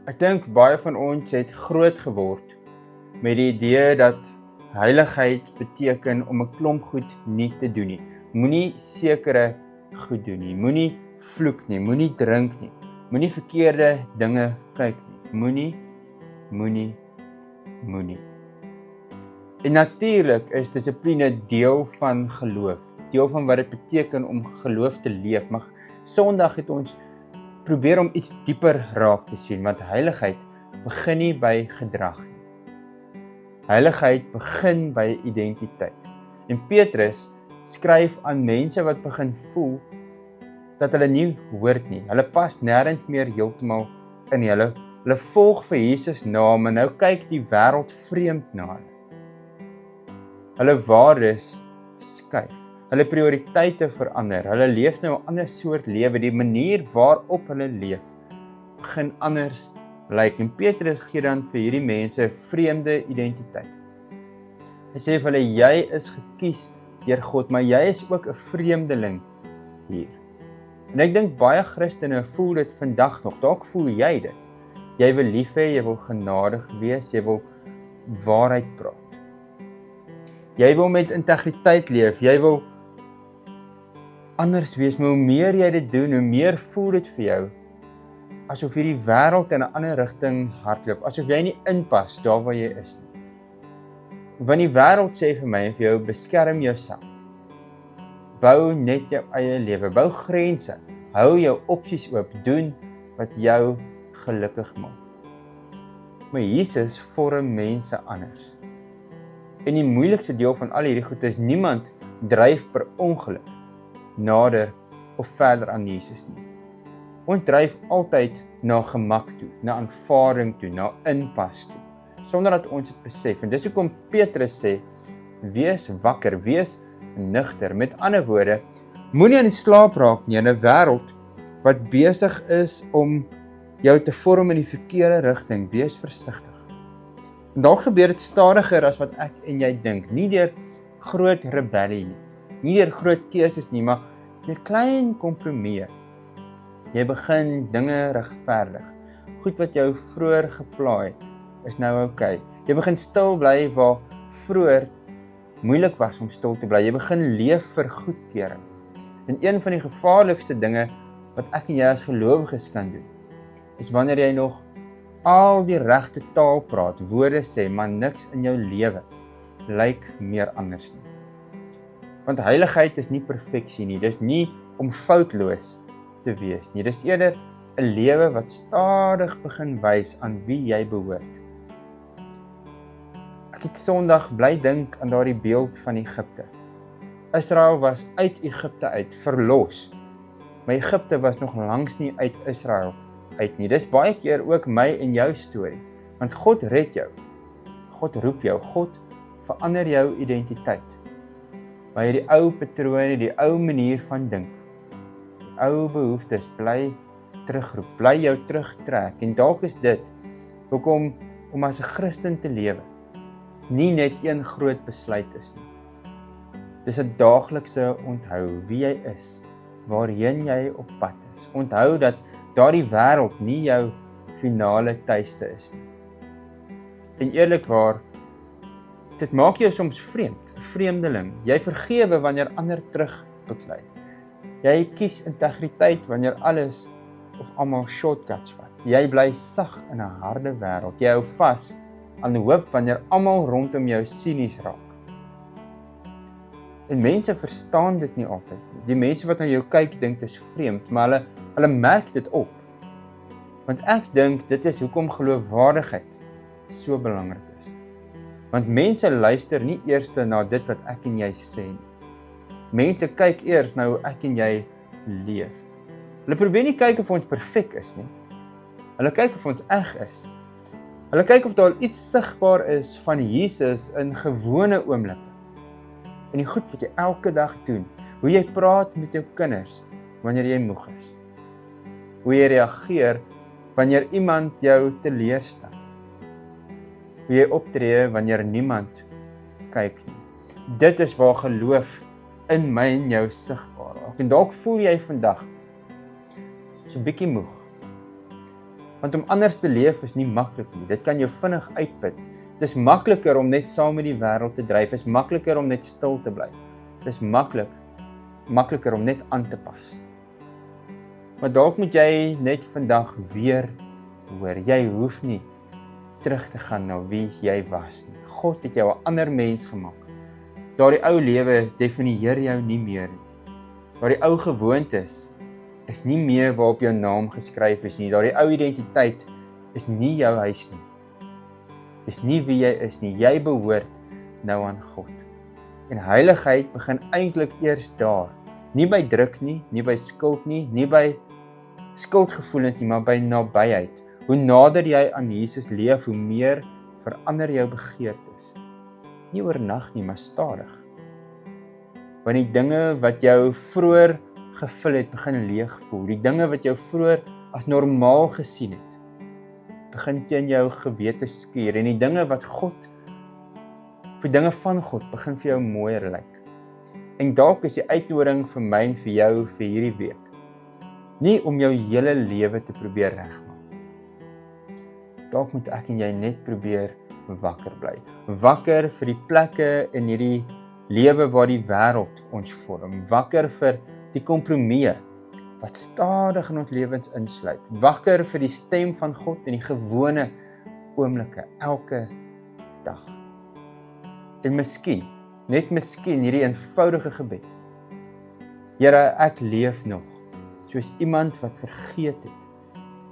Ek dink baie van ons het groot geword met die idee dat heiligheid beteken om 'n klomp goed nie te doen nie. Moenie sekere goed doen nie. Moenie vloek nie, moenie drink nie. Moenie verkeerde dinge kyk nie. Moenie. En natuurlik is dissipline deel van geloof. Deel van wat dit beteken om geloof te leef. Maar Sondag het ons probeer om iets dieper raak te sien, want heiligheid begin nie by gedrag nie. Heiligheid begin by identiteit. En Petrus skryf aan mense wat begin voel dat hulle nie hoort nie. Hulle pas nêrens meer heeltemal in nie. Hulle volg vir Jesus na, maar nou kyk die wêreld vreemd na hulle. Hulle waardes skuif. Hulle prioriteite verander. Hulle leef nou 'n ander soort lewe. Die manier waarop hulle leef begin anders lyk. En Petrus gee dan vir hierdie mense 'n vreemde identiteit. Hy sê vir hulle, jy is gekies deur God, maar jy is ook 'n vreemdeling hier. En ek dink baie Christene voel dit vandag nog. Dalk voel jy dit. Jy wil lief hê, jy wil genadig wees, jy wil waarheid praat. Jy wil met integriteit leef, jy wil anders wees, maar hoe meer jy dit doen, hoe meer voel dit vir jou asof hierdie wêreld in 'n ander rigting hardloop, asof jy nie inpas daar waar jy is nie. Want die wêreld sê vir my en vir jou, beskerm jouself. Bou net jou eie lewe, bou grense, hou jou opsies oop, doen wat jou gelukkig maak. Maar Jesus vorm mense anders. En die moeilikste deel van al hierdie goed is, niemand dryf per ongeluk nader of verder aan Jesus nie. Ons dryf altyd na gemak toe, na aanvaarding toe, na inpas toe, sonder dat ons dit besef. En dis hoekom Petrus sê, wees wakker, wees nugter. Met ander woorde, moenie aan die slaap raak nie in 'n wêreld wat besig is om jou te vorm in die verkeerde rigting. Wees versigtig. En dalk gebeur dit stadiger as wat ek en jy dink, nie deur groot rebellie nie deur groot keuses nie, maar deur klein kompromieë. Jy begin dinge regverdig. Goed wat jou vroeër gepla het, is nou oukei. Jy begin stil bly waar vroeër moeilik was om stil te bly. Jy begin leef vir goedkeuring. En een van die gevaarlikste dinge wat ek en jy as gelowiges kan doen, is wanneer jy nog al die regte taal praat, woorde sê, maar niks in jou lewe lyk meer anders nie. Want heiligheid is nie perfeksie nie, dis nie om foutloos te wees nie, dis eerder 'n lewe wat stadig begin wys aan wie jy behoort. Ek het Sondag bly dink aan daardie beeld van Egipte. Israel was uit Egipte uit, verlos, maar Egipte was nog langs nie uit Israel uit nie. Dis baie keer ook my en jou storie, want God red jou, God roep jou, God verander jou identiteit. Maar hierdie ou patrone, die ou manier van dink, die ou behoeftes bly terugroep, bly jou terugtrek. En dalk is dit hoekom om as 'n Christen te lewe nie net een groot besluit is nie. Dis 'n daaglikse onthou wie jy is, waarheen jy op pad is. Onthou dat daardie wêreld nie jou finale tuiste is nie. En eerlikwaar, dit maak jou soms vreemd, 'n vreemdeling. Jy vergewe wanneer ander terugbeklei. Jy kies integriteit wanneer alles of almal shortcuts vat. Jy bly sag in 'n harde wêreld. Jy hou vas aan hoop wanneer almal rondom jou sinies raak. En mense verstaan dit nie altyd nie. Die mense wat na jou kyk dink dit is vreemd, maar hulle merk dit op. Want ek dink dit is hoekom geloofwaardigheid so belangrik is. Want mense luister nie eers na dit wat ek en jy sê nie. Mense kyk eers na hoe ek en jy leef. Hulle probeer nie kyk of ons perfek is nie. Hulle kyk of ons eg is. Hulle kyk of daar iets sigbaar is van Jesus in gewone oomblikke. In die goed wat jy elke dag doen. Hoe jy praat met jou kinders wanneer jy moeg is. Hoe jy reageer wanneer iemand jou teleurstel. Hoe jy optree wanneer niemand kyk nie. Dit is waar geloof in my en jou sigbaar raak. En dalk voel jy vandag so 'n bietjie moeg. Want om anders te leef is nie maklik nie. Dit kan jou vinnig uitput. Dit is makliker om net saam met die wêreld te dryf. Dit is makliker om net stil te bly. Dit is makliker om net aan te pas. Maar dalk moet jy net vandag weer hoor, jy hoef nie terug te gaan na wie jy was nie. God het jou 'n ander mens gemaak. Daardie ou lewe definieer jou nie meer nie. Daardie ou gewoontes is nie meer waarop jou naam geskryf is nie. Daardie ou identiteit is nie jou huis nie. Dis nie wie jy is nie. Jy behoort nou aan God. En heiligheid begin eintlik eers daar. Nie by druk nie, nie by skuld nie, nie by skuldgevoelens nie, maar by nabyheid. Hoe nader jy aan Jesus leef, hoe meer verander jou begeertes. Nie oornag nie, maar stadig. Want die dinge wat jou vroeër gevul het, begin leeg voel. Die dinge wat jou vroeër as normaal gesien het, begin teen jou gewete skuur. En die dinge wat vir dinge van God, begin vir jou mooier lyk. En dalk is die uitnodiging vir my en vir jou vir hierdie week, nie om jou hele lewe te probeer regmaak. Dalk moet ek en jy net probeer wakker bly. Wakker vir die plekke in hierdie lewe waar die wêreld ons vorm. Wakker vir die kompromieë wat stadig in ons lewens insluit. Wakker vir die stem van God in die gewone oomblikke, elke dag. En miskien, net miskien, hierdie eenvoudige gebed. Here, ek leef nog soos iemand wat vergeet het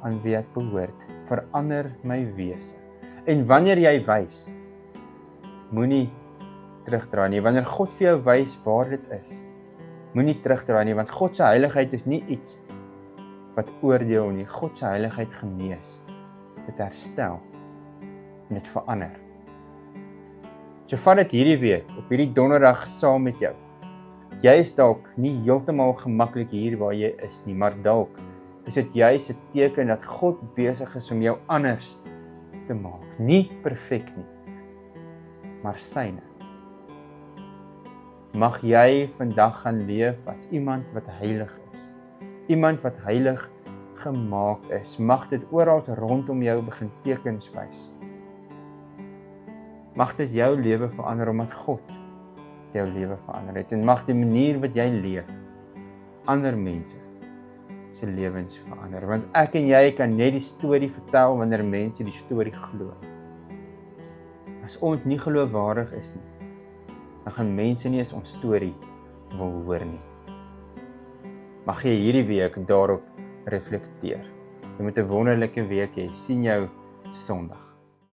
aan wie ek behoort. Verander my wese. En wanneer jy wys, moenie terugdraai nie. Wanneer God vir jou wys waar dit is, moenie terugdraai nie, want God se heiligheid is nie iets wat oordeel nie. God se heiligheid genees, dit herstel en dit verander. So vat dit hierdie week, op hierdie donderdag saam met jou. Jy is dalk nie heeltemal gemaklik hier waar jy is nie, maar dalk is dit juis 'n teken dat God besig is om jou anders te maak. Nie perfek nie, maar syne. Mag jy vandag gaan leef as iemand wat heilig is. Iemand wat heilig gemaak is. Mag dit oral rondom jou begin tekens wys. Mag dit jou lewe verander omdat God jou lewe verander het. En mag die manier wat jy leef ander mense se lewens verander. Want ek en jy kan net die storie vertel wanneer mense die storie glo. As ons nie geloofwaardig is nie, dan gaan mense nie eens ons storie wil hoor nie. Mag jy hierdie week daarop reflekteer. Jy moet 'n wonderlike week hê. Sien jou Sondag.